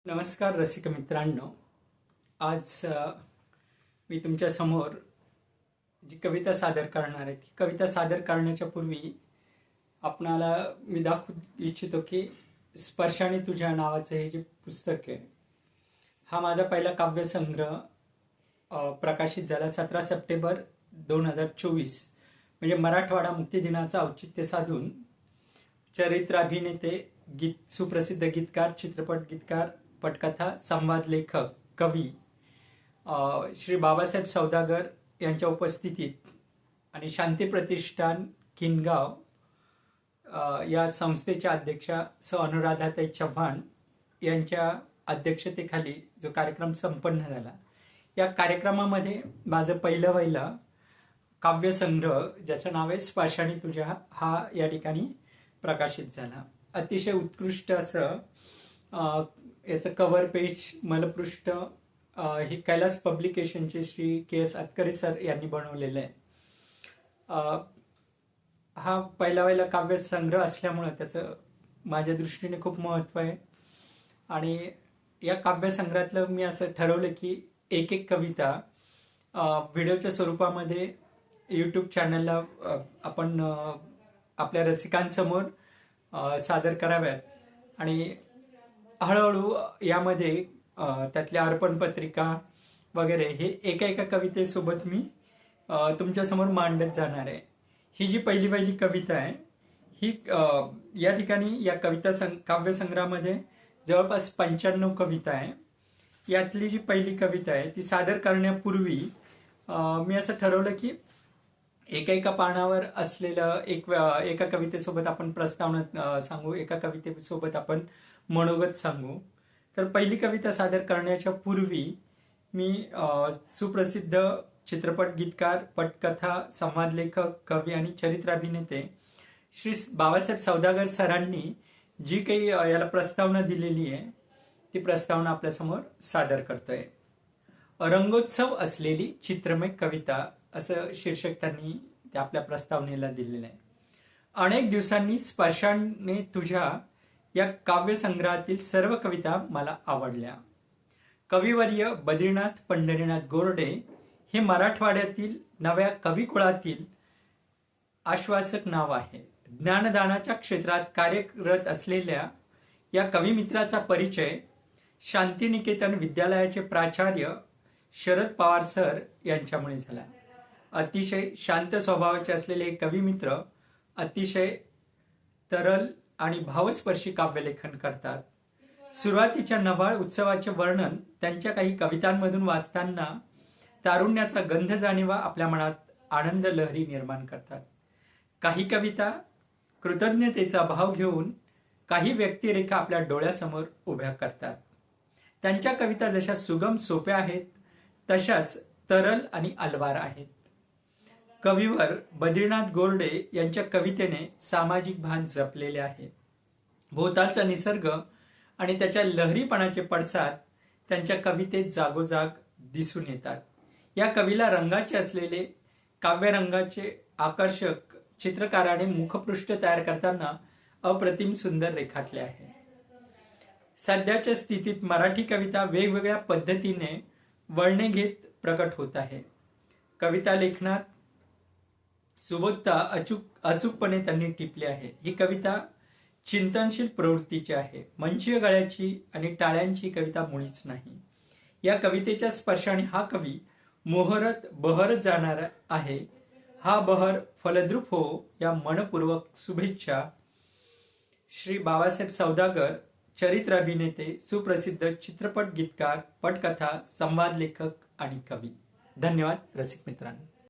नमस्कार रसिक मित्रांनो. आज मी तुमच्या समोर जी कविता सादर करणार आहे ती कविता सादर करण्याच्या पूर्वी आपणाला मी दाखवू इच्छितो की स्पर्शाने तुझ्या नावाचं हे जे पुस्तक आहे हा माझा पहिला काव्यसंग्रह प्रकाशित झाला 17 सप्टेंबर 2024 म्हणजे मराठवाडा मुक्तीदिनाचं औचित्य साधून चरित्र अभिनेते सुप्रसिद्ध गीतकार, चित्रपट गीतकार, पटकथा, संवाद लेखक, कवी श्री बाबासाहेब सौदागर यांच्या उपस्थितीत आणि शांती प्रतिष्ठान किनगाव या संस्थेच्या अध्यक्षा सौ अनुराधाताई चव्हाण यांच्या अध्यक्षतेखाली जो कार्यक्रम संपन्न झाला, या कार्यक्रमामध्ये माझं पहिलं काव्यसंग्रह ज्याचं नाव आहे स्पर्शाने तुझ्या हा या ठिकाणी प्रकाशित झाला. अतिशय उत्कृष्ट असं याचं कव्हर पेज मलपृष्ठ हे कैलास पब्लिकेशनचे श्री के.एस. अतकरे सर यांनी बनवलेलं आहे. हा पहिला काव्यसंग्रह असल्यामुळं त्याचं माझ्या दृष्टीने खूप महत्त्व आहे आणि या काव्यसंग्रहातलं मी असं ठरवलं की एक कविता व्हिडिओच्या स्वरूपामध्ये यूट्यूब चॅनलला आपण आपल्या रसिकांसमोर सादर कराव्यात आणि हळूहळू यामध्ये त्यातल्या अर्पण पत्रिका वगैरे हे एका कवितेसोबत मी तुमच्यासमोर मांडत जाणार आहे. ही जी पहिली कविता आहे ही या ठिकाणी या काव्यसंग्रहामध्ये जवळपास 95 कविता आहे. यातली जी पहिली कविता आहे ती सादर करण्यापूर्वी मी असं ठरवलं की एका पानावर असलेलं एका कवितेसोबत आपण प्रस्तावना सांगू, एका कवितेसोबत आपण मनोगत सांगू. तर पहिली कविता सादर करण्याच्या पूर्वी मी सुप्रसिद्ध चित्रपट गीतकार, पटकथा, संवाद लेखक, कवी आणि चरित्र अभिनेते श्री बाबासाहेब सौदागर सरांनी जी काही याला प्रस्तावना दिलेली आहे ती प्रस्तावना आपल्यासमोर सादर करतोय. रंगोत्सव असलेली चित्रमय कविता असं शीर्षक त्यांनी त्या आपल्या प्रस्तावनेला दिलेलं आहे. अनेक दिवसांनी स्पर्शाने तुझ्या या काव्यसंग्रहातील सर्व कविता मला आवडल्या. कविवर्य बद्रीनाथ पंढरीनाथ गोरडे हे मराठवाड्यातील नव्या कविकुळातील आश्वासक नाव आहे. ज्ञानदानाच्या क्षेत्रात कार्यरत असलेल्या या कविमित्राचा परिचय शांतिनिकेतन विद्यालयाचे प्राचार्य शरद पवार सर यांच्यामुळे झाला. अतिशय शांत स्वभावाचे असलेले कविमित्र अतिशय तरल आणि भावस्पर्शी काव्यलेखन करतात. सुरुवातीच्या नवाळ उत्सवाचे वर्णन त्यांच्या काही कवितांमधून वाचताना तारुण्याचा गंध जाणीवा आपल्या मनात आनंद लहरी निर्माण करतात. काही कविता कृतज्ञतेचा भाव घेऊन काही व्यक्तिरेखा आपल्या डोळ्यासमोर उभ्या करतात. त्यांच्या कविता जशा सुगम सोप्या आहेत तशाच तरल आणि अलवार आहेत. कविवर बद्रीनाथ गोरडे यांच्या कवितेने सामाजिक भान जपलेले आहे. भोवतालचा निसर्ग आणि त्याच्या लहरीपणाचे पडसाद त्यांच्या कवितेत जागोजाग दिसून येतात. या कवीला रंगाचे असलेले काव्यरंगाचे आकर्षक चित्रकाराने मुखपृष्ठ तयार करताना अप्रतिम सुंदर रेखाटले आहे. सध्याच्या स्थितीत मराठी कविता वेगवेगळ्या पद्धतीने वळणे घेत प्रकट होत आहे. कविता लेखनात सुबोधता अचूकपणे त्यांनी टिपली आहे. ही कविता चिंतनशील प्रवृत्तीची आहे. मंचीय गळ्याची आणि टाळ्यांची कविता मुळीच नाही. या कवितेच्या स्पर्शाने हा कवी मोहरत बहरत जाणार आहे. हा बहर फलद्रूप हो या मनपूर्वक शुभेच्छा. श्री बाबासाहेब सौदागर, चरित्र अभिनेते, सुप्रसिद्ध चित्रपट गीतकार, पटकथा, संवाद लेखक आणि कवी. धन्यवाद रसिक मित्रांनो.